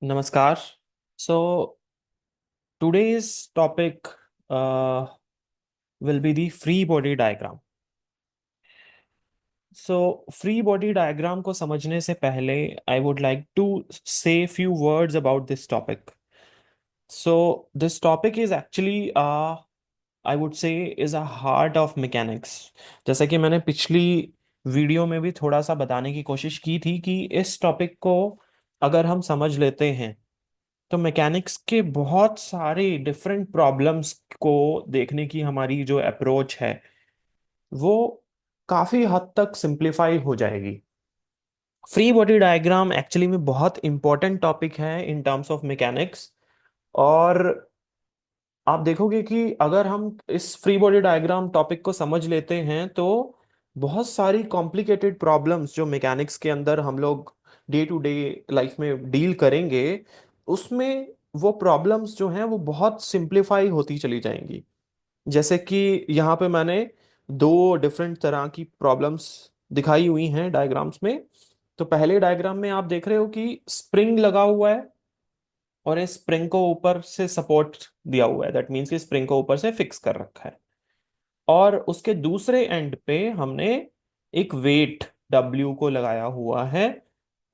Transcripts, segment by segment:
नमस्कार. So today's topic uh, will be the free body diagram. So free body diagram को समझने से पहले I would like to say few words about this topic. So this topic is actually I would say is a heart of mechanics. जैसा कि मैंने पिछली video में भी थोड़ा सा बताने की कोशिश की थी कि इस टॉपिक को अगर हम समझ लेते हैं तो मैकेनिक्स के बहुत सारे डिफरेंट प्रॉब्लम्स को देखने की हमारी जो अप्रोच है वो काफी हद तक सिंप्लीफाई हो जाएगी. फ्री बॉडी डायग्राम एक्चुअली में बहुत इंपॉर्टेंट टॉपिक है इन टर्म्स ऑफ मैकेनिक्स. और आप देखोगे कि अगर हम इस फ्री बॉडी डायग्राम टॉपिक को समझ लेते हैं तो बहुत सारी कॉम्प्लिकेटेड प्रॉब्लम्स जो मैकेनिक्स के अंदर हम लोग डे टू डे लाइफ में डील करेंगे उसमें वो प्रॉब्लम्स जो हैं वो बहुत सिंप्लीफाई होती चली जाएंगी. जैसे कि यहाँ पे मैंने दो डिफरेंट तरह की प्रॉब्लम्स दिखाई हुई हैं डायग्राम्स में. तो पहले डायग्राम में आप देख रहे हो कि स्प्रिंग लगा हुआ है और इस स्प्रिंग को ऊपर से सपोर्ट दिया हुआ है. दैट मीन्स कि स्प्रिंग को ऊपर से फिक्स कर रखा है. और उसके दूसरे एंड पे हमने एक वेट डब्ल्यू को लगाया हुआ है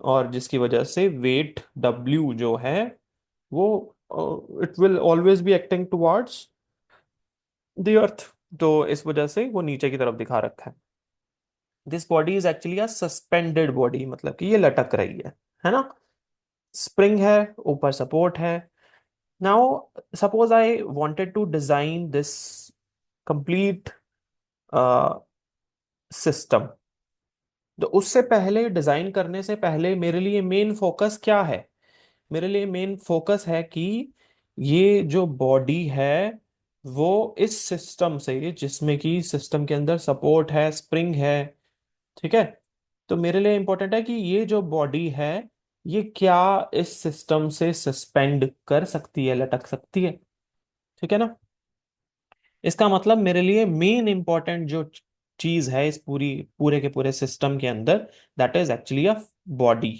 और जिसकी वजह से वेट डब्ल्यू जो है वो it will always be acting towards the earth. तो इस वजह से वो नीचे की तरफ दिखा रखा है. This body is actually a suspended body, मतलब कि ये लटक रही है ना. स्प्रिंग है, ऊपर सपोर्ट है. Now suppose I wanted to design this complete system. तो उससे पहले, डिजाइन करने से पहले मेरे लिए मेन फोकस क्या है? मेरे लिए मेन फोकस है कि ये जो बॉडी है वो इस सिस्टम से, जिसमें कि सिस्टम के अंदर सपोर्ट है, स्प्रिंग है, ठीक है. तो मेरे लिए इंपॉर्टेंट है कि ये जो बॉडी है ये क्या इस सिस्टम से सस्पेंड कर सकती है, लटक सकती है. ठीक है ना. इसका मतलब मेरे लिए मेन इंपॉर्टेंट जो चीज है इस पूरे के पूरे सिस्टम के अंदर, that is actually a body.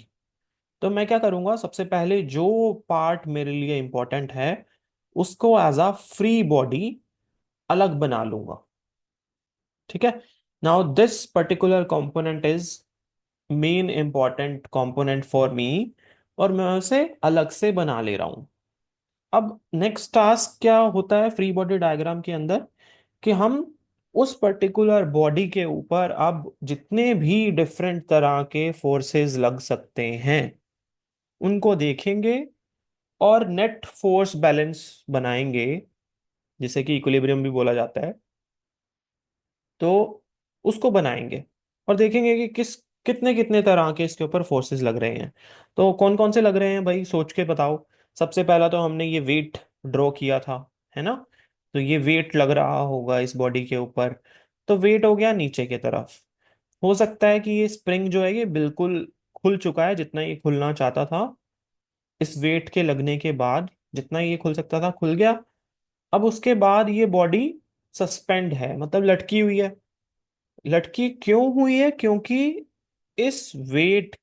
तो मैं क्या करूंगा, सबसे पहले जो पार्ट मेरे लिए इंपॉर्टेंट है उसको एज अ फ्री बॉडी अलग बना लूंगा. ठीक है. Now this particular component is main important component for me और मैं उसे अलग से बना ले रहा हूं. अब नेक्स्ट टास्क क्या होता है फ्री बॉडी डायग्राम के अंदर, कि हम उस पर्टिकुलर बॉडी के ऊपर अब जितने भी डिफरेंट तरह के फोर्सेस लग सकते हैं उनको देखेंगे और नेट फोर्स बैलेंस बनाएंगे, जिसे कि इक्विलिब्रियम भी बोला जाता है. तो उसको बनाएंगे और देखेंगे कि कितने कितने तरह के इसके ऊपर फोर्सेस लग रहे हैं. तो कौन कौन से लग रहे हैं भाई, सोच के बताओ. सबसे पहला तो हमने ये वेट ड्रॉ किया था, है ना. तो ये वेट लग रहा होगा इस बॉडी के ऊपर. तो वेट हो गया नीचे की तरफ. हो सकता है कि ये स्प्रिंग जो है ये बिल्कुल खुल चुका है, जितना ये खुलना चाहता था. इस वेट के लगने के बाद जितना ये खुल सकता था खुल गया. अब उसके बाद ये बॉडी सस्पेंड है, मतलब लटकी हुई है. लटकी क्यों हुई है? क्योंकि इस वेट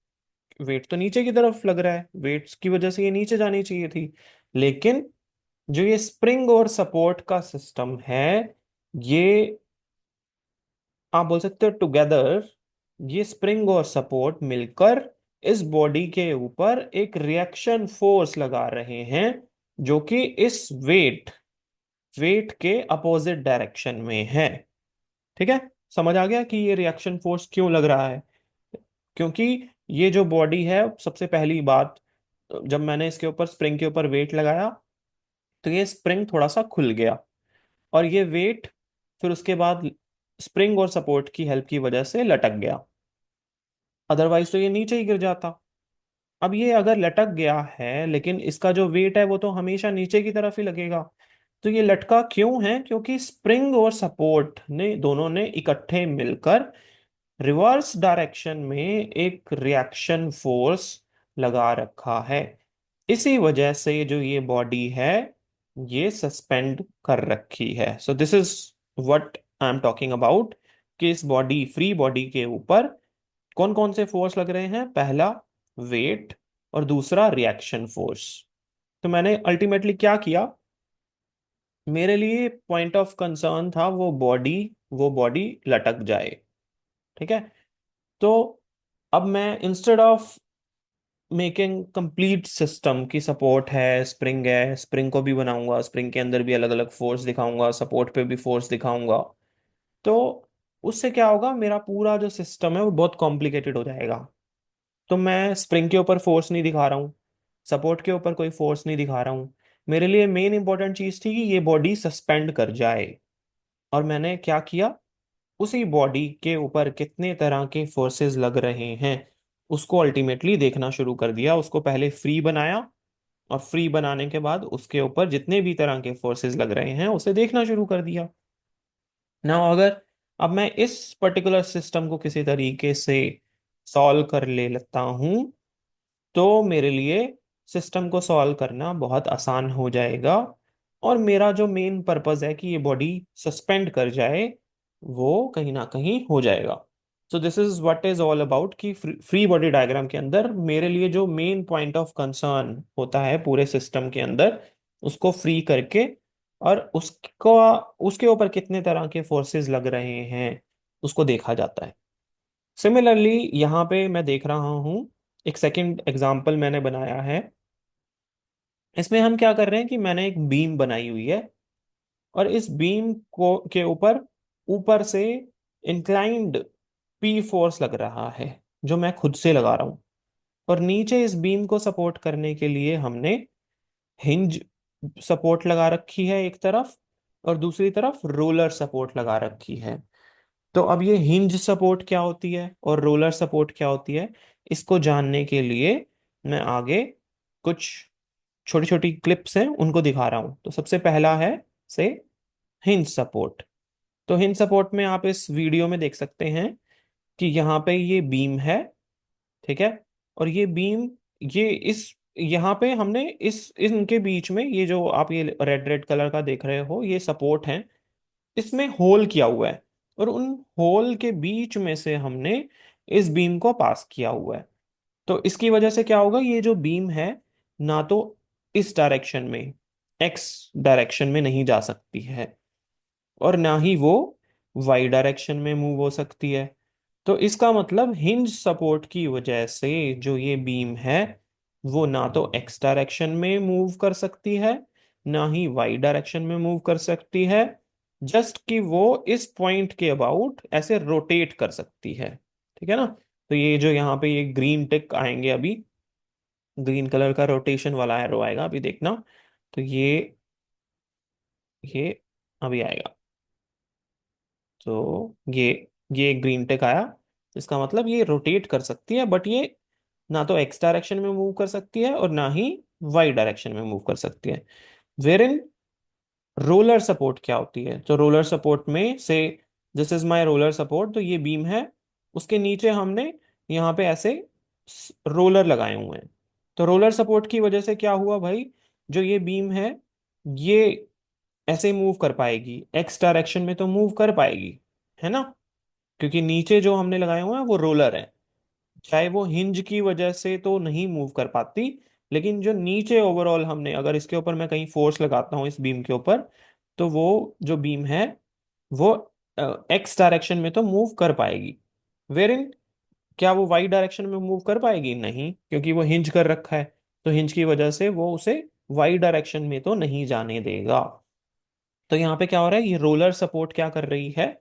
वेट तो नीचे की तरफ लग रहा है, वेट की वजह से ये नीचे जानी चाहिए थी. लेकिन जो ये स्प्रिंग और सपोर्ट का सिस्टम है, ये आप बोल सकते हो टुगेदर, ये स्प्रिंग और सपोर्ट मिलकर इस बॉडी के ऊपर एक रिएक्शन फोर्स लगा रहे हैं जो कि इस वेट वेट के अपोजिट डायरेक्शन में है. ठीक है. समझ आ गया कि ये रिएक्शन फोर्स क्यों लग रहा है? क्योंकि ये जो बॉडी है, सबसे पहली बात, जब मैंने इसके ऊपर स्प्रिंग के ऊपर वेट लगाया तो ये स्प्रिंग थोड़ा सा खुल गया और ये वेट फिर उसके बाद स्प्रिंग और सपोर्ट की हेल्प की वजह से लटक गया. अदरवाइज तो ये नीचे ही गिर जाता. अब ये अगर लटक गया है लेकिन इसका जो वेट है वो तो हमेशा नीचे की तरफ ही लगेगा. तो ये लटका क्यों है? क्योंकि स्प्रिंग और सपोर्ट ने दोनों ने इकट्ठे मिलकर रिवर्स डायरेक्शन में एक रिएक्शन फोर्स लगा रखा है. इसी वजह से जो ये बॉडी है ये सस्पेंड कर रखी है. So this is what I am talking about, कि इस बॉडी, फ्री बॉडी के ऊपर कौन कौन से फोर्स लग रहे हैं. पहला, वेट. और दूसरा रिएक्शन फोर्स। तो मैंने अल्टीमेटली क्या किया, मेरे लिए पॉइंट ऑफ कंसर्न था वो बॉडी लटक जाए। ठीक है। तो अब मैं instead of making complete system की सपोर्ट है स्प्रिंग को भी बनाऊंगा, स्प्रिंग के अंदर भी अलग अलग फोर्स दिखाऊंगा, सपोर्ट पे भी फोर्स दिखाऊंगा। तो उससे क्या होगा, मेरा पूरा जो सिस्टम है वो बहुत कॉम्प्लिकेटेड हो जाएगा। तो मैं स्प्रिंग के ऊपर फोर्स नहीं दिखा रहा हूँ, सपोर्ट के ऊपर कोई फोर्स नहीं दिखा रहा हूँ। मेरे लिए मेन इंपॉर्टेंट चीज थी कि ये बॉडी सस्पेंड कर जाए। और मैंने क्या किया, उसी बॉडी के ऊपर कितने तरह के फोर्सेस लग रहे हैं उसको अल्टीमेटली देखना शुरू कर दिया। उसको पहले फ्री बनाया, और फ्री बनाने के बाद उसके ऊपर जितने भी तरह के फोर्सेस लग रहे हैं उसे देखना शुरू कर दिया ना। अगर अब मैं इस पर्टिकुलर सिस्टम को किसी तरीके से सॉल्व कर ले लेता हूं, तो मेरे लिए सिस्टम को सॉल्व करना बहुत आसान हो जाएगा। और मेरा जो मेन पर्पस है कि ये बॉडी सस्पेंड कर जाए, वो कहीं ना कहीं हो जाएगा। So this is what is all about कि फ्री बॉडी डायग्राम के अंदर मेरे लिए जो मेन पॉइंट ऑफ कंसर्न होता है पूरे सिस्टम के अंदर, उसको फ्री करके और उसको उसके ऊपर कितने तरह के फोर्सेस लग रहे हैं उसको देखा जाता है। सिमिलरली यहाँ पे मैं देख रहा हूँ, एक सेकंड एग्जांपल मैंने बनाया है। इसमें हम क्या कर रहे हैं कि मैंने एक बीम बनाई हुई है, और इस बीम को के ऊपर ऊपर से इंक्लाइंड पी फोर्स लग रहा है जो मैं खुद से लगा रहा हूँ। और नीचे इस बीम को सपोर्ट करने के लिए हमने हिंज सपोर्ट लगा रखी है एक तरफ, और दूसरी तरफ रोलर सपोर्ट लगा रखी है। तो अब ये हिंज सपोर्ट क्या होती है और रोलर सपोर्ट क्या होती है, इसको जानने के लिए मैं आगे कुछ छोटी छोटी क्लिप्स हैं उनको दिखा रहा हूं। तो सबसे पहला है से हिंज सपोर्ट। तो हिंज सपोर्ट में आप इस वीडियो में देख सकते हैं कि यहाँ पे ये बीम है। ठीक है। और ये बीम, ये इस यहाँ पे हमने इस इनके बीच में ये जो आप ये रेड रेड कलर का देख रहे हो ये सपोर्ट है, इसमें होल किया हुआ है। और उन होल के बीच में से हमने इस बीम को पास किया हुआ है। तो इसकी वजह से क्या होगा, ये जो बीम है ना तो इस डायरेक्शन में, एक्स डायरेक्शन में नहीं जा सकती है, और ना ही वो वाई डायरेक्शन में मूव हो सकती है। तो इसका मतलब हिंज सपोर्ट की वजह से जो ये बीम है वो ना तो एक्स डायरेक्शन में मूव कर सकती है, ना ही वाई डायरेक्शन में मूव कर सकती है। जस्ट कि वो इस पॉइंट के अबाउट ऐसे रोटेट कर सकती है। ठीक है ना। तो ये जो यहाँ पे ये ग्रीन टिक आएंगे अभी, ग्रीन कलर का रोटेशन वाला एरो आएगा अभी देखना। तो ये अभी आएगा। तो ये ग्रीन टिक आया। इसका मतलब ये रोटेट कर सकती है, बट ये ना तो एक्स डायरेक्शन में मूव कर सकती है और ना ही वाई डायरेक्शन में मूव कर सकती है। वेर इन रोलर सपोर्ट क्या होती है, तो रोलर सपोर्ट में से this is my roller support, तो ये बीम है, उसके नीचे हमने यहाँ पे ऐसे रोलर लगाए हुए हैं। तो रोलर सपोर्ट की वजह से क्या हुआ भाई, जो ये बीम है ये ऐसे मूव कर पाएगी, एक्स डायरेक्शन में तो मूव कर पाएगी, है ना, क्योंकि नीचे जो हमने लगाए हुए हैं वो रोलर है। चाहे वो हिंज की वजह से तो नहीं मूव कर पाती, लेकिन जो नीचे ओवरऑल हमने अगर इसके ऊपर मैं कहीं फोर्स लगाता हूँ इस बीम के ऊपर, तो वो जो बीम है वो एक्स डायरेक्शन में तो मूव कर पाएगी। वेरिन क्या वो वाई डायरेक्शन में मूव कर पाएगी, नहीं, क्योंकि वो हिंज कर रखा है। तो हिंज की वजह से वो उसे वाई डायरेक्शन में तो नहीं जाने देगा। तो यहाँ पे क्या हो रहा है, ये रोलर सपोर्ट क्या कर रही है,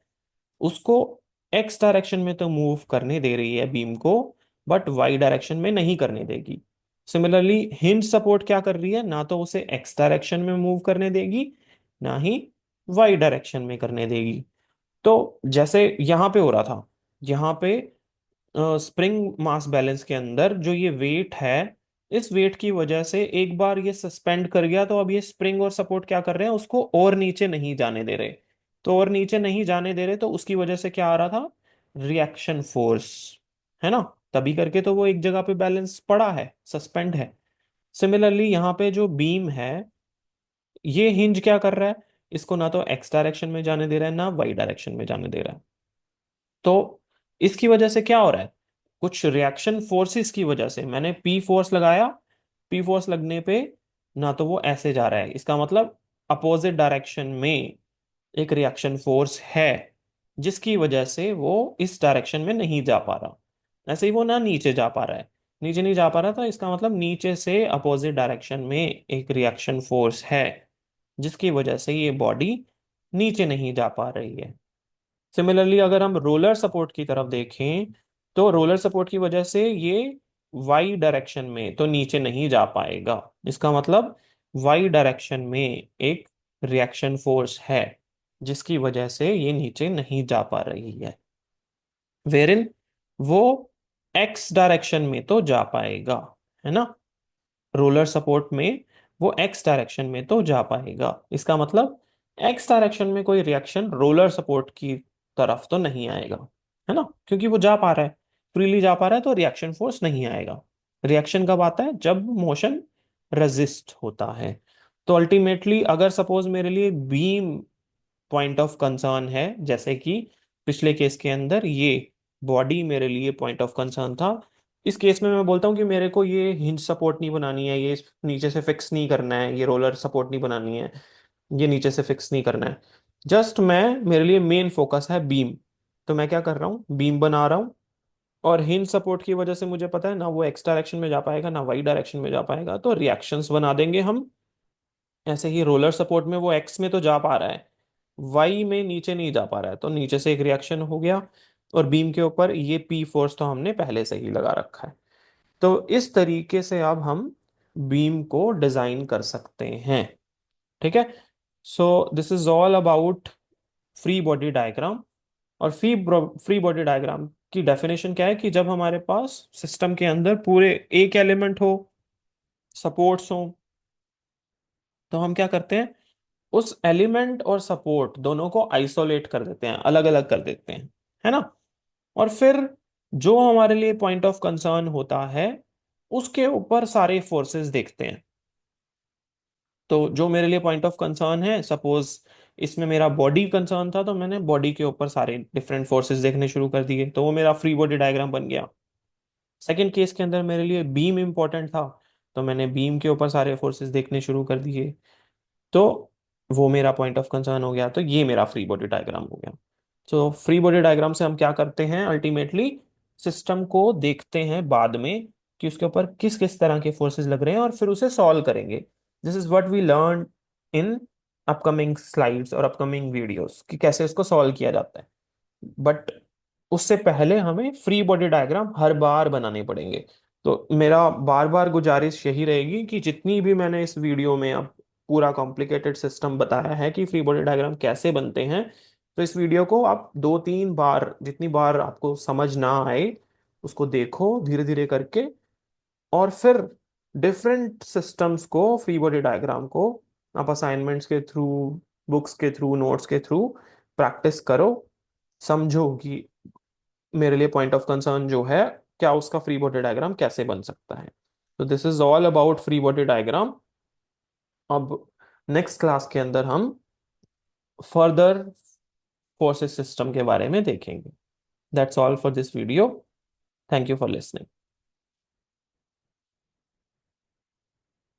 उसको एक्स डायरेक्शन में तो मूव करने दे रही है बीम को, बट वाई डायरेक्शन में नहीं करने देगी। सिमिलरली हिंज सपोर्ट क्या कर रही है, ना तो उसे एक्स डायरेक्शन में मूव करने देगी, ना ही वाई डायरेक्शन में करने देगी। तो जैसे यहाँ पे हो रहा था, यहाँ पे स्प्रिंग मास बैलेंस के अंदर जो ये वेट है, इस वेट की वजह से एक बार ये सस्पेंड कर गया, तो अब ये स्प्रिंग और सपोर्ट क्या कर रहे हैं, उसको और नीचे नहीं जाने दे रहे। तो और नीचे नहीं जाने दे रहे, तो उसकी वजह से क्या आ रहा था, रिएक्शन फोर्स, है ना। तभी करके तो वो एक जगह पे बैलेंस पड़ा है, सस्पेंड है। सिमिलरली यहाँ पे जो बीम है, ये हिंज क्या कर रहा है, इसको ना तो एक्स डायरेक्शन में जाने दे रहा है ना वाई डायरेक्शन में जाने दे रहा है। तो इसकी वजह से क्या हो रहा है, कुछ रिएक्शन फोर्सेस की वजह से मैंने पी फोर्स लगाया, पी फोर्स लगने पे ना तो वो ऐसे जा रहा है, इसका मतलब अपोजिट डायरेक्शन में एक रिएक्शन फोर्स है, जिसकी वजह से वो इस डायरेक्शन में नहीं जा पा रहा। ऐसे ही वो ना नीचे जा पा रहा है, नीचे नहीं जा पा रहा, तो इसका मतलब नीचे से अपोजिट डायरेक्शन में एक रिएक्शन फोर्स है, जिसकी वजह से ये बॉडी नीचे नहीं जा पा रही है। सिमिलरली अगर हम रोलर सपोर्ट की तरफ देखें, तो रोलर सपोर्ट की वजह से ये वाई डायरेक्शन में तो नीचे नहीं जा पाएगा, इसका मतलब वाई डायरेक्शन में एक रिएक्शन फोर्स है, जिसकी वजह से ये नीचे नहीं जा पा रही है। वेरिन वो एक्स डायरेक्शन में तो जा पाएगा, है ना, रोलर सपोर्ट में वो एक्स डायरेक्शन में तो जा पाएगा, इसका मतलब एक्स डायरेक्शन में कोई रिएक्शन रोलर सपोर्ट की तरफ तो नहीं आएगा, है ना, क्योंकि वो जा पा रहा है, फ्रीली जा पा रहा है, तो रिएक्शन फोर्स नहीं आएगा। रिएक्शन कब आता है? जब मोशन रेजिस्ट होता है। तो अल्टीमेटली अगर सपोज मेरे लिए बीम पॉइंट ऑफ कंसर्न है, जैसे कि पिछले केस के अंदर ये बॉडी मेरे लिए पॉइंट ऑफ कंसर्न था, इस केस में मैं बोलता हूँ कि मेरे को ये हिंज सपोर्ट नहीं बनानी है, ये नीचे से फिक्स नहीं करना है, ये रोलर सपोर्ट नहीं बनानी है, ये नीचे से फिक्स नहीं करना है, जस्ट मैं, मेरे लिए मेन फोकस है बीम। तो मैं क्या कर रहा हूँ, बीम बना रहा हूँ, और हिंज सपोर्ट की वजह से मुझे पता है ना वो एक्स डायरेक्शन में जा पाएगा ना वाई डायरेक्शन में जा पाएगा, तो रिएक्शंस बना देंगे हम। ऐसे ही रोलर सपोर्ट में वो एक्स में तो जा पा रहा है, वाई में नीचे नहीं जा पा रहा है, तो नीचे से एक रिएक्शन हो गया। और बीम के ऊपर ये पी फोर्स तो हमने पहले से ही लगा रखा है। तो इस तरीके से अब हम बीम को डिजाइन कर सकते हैं। ठीक है। So this is all about free body diagram. और फ्री बॉडी डायग्राम की डेफिनेशन क्या है कि जब हमारे पास सिस्टम के अंदर पूरे एक एलिमेंट हो, सपोर्ट्स हो, तो हम क्या करते हैं, उस एलिमेंट और सपोर्ट दोनों को आइसोलेट कर देते हैं, अलग अलग कर देते हैं, है ना। और फिर जो हमारे लिए पॉइंट ऑफ कंसर्न होता है, उसके ऊपर सारे फोर्सेस देखते हैं। तो जो मेरे लिए पॉइंट ऑफ कंसर्न है, सपोज इसमें मेरा बॉडी कंसर्न था, तो मैंने बॉडी के ऊपर सारे डिफरेंट फोर्सेस देखने शुरू कर दिए, तो वो मेरा फ्री बॉडी डायग्राम बन गया। सेकंड केस के अंदर मेरे लिए बीम इंपॉर्टेंट था, तो मैंने बीम के ऊपर सारे फोर्सेस देखने शुरू कर दिए, तो वो मेरा पॉइंट ऑफ कंसर्न हो गया, तो ये मेरा फ्री बॉडी डायग्राम हो गया। तो फ्री बॉडी डायग्राम से हम क्या करते हैं, अल्टीमेटली सिस्टम को देखते हैं बाद में कि उसके ऊपर किस किस तरह के फोर्सेस लग रहे हैं, और फिर उसे सॉल्व करेंगे। This is what we learn in upcoming slides और अपकमिंग वीडियोस कि कैसे इसको सॉल्व किया जाता है। बट उससे पहले हमें फ्री बॉडी डायग्राम हर बार बनाने पड़ेंगे। तो मेरा बार बार गुजारिश यही रहेगी कि जितनी भी मैंने इस वीडियो में अब पूरा कॉम्प्लिकेटेड सिस्टम बताया है कि फ्री बॉडी डायग्राम कैसे बनते हैं, तो इस वीडियो को आप 2-3 बार, जितनी बार आपको समझ ना आए, उसको देखो धीरे धीरे करके, और फिर डिफरेंट सिस्टम्स को, फ्री बॉडी डायग्राम को आप असाइनमेंट्स के थ्रू, बुक्स के थ्रू, नोट्स के थ्रू प्रैक्टिस करो, समझो कि मेरे लिए पॉइंट ऑफ कंसर्न जो है, क्या उसका फ्री बॉडी डायग्राम कैसे बन सकता है। तो this is all about free body diagram. अब नेक्स्ट क्लास के अंदर हम फर्दर फोर्सेस सिस्टम के बारे में देखेंगे। That's all for this video. Thank you for listening.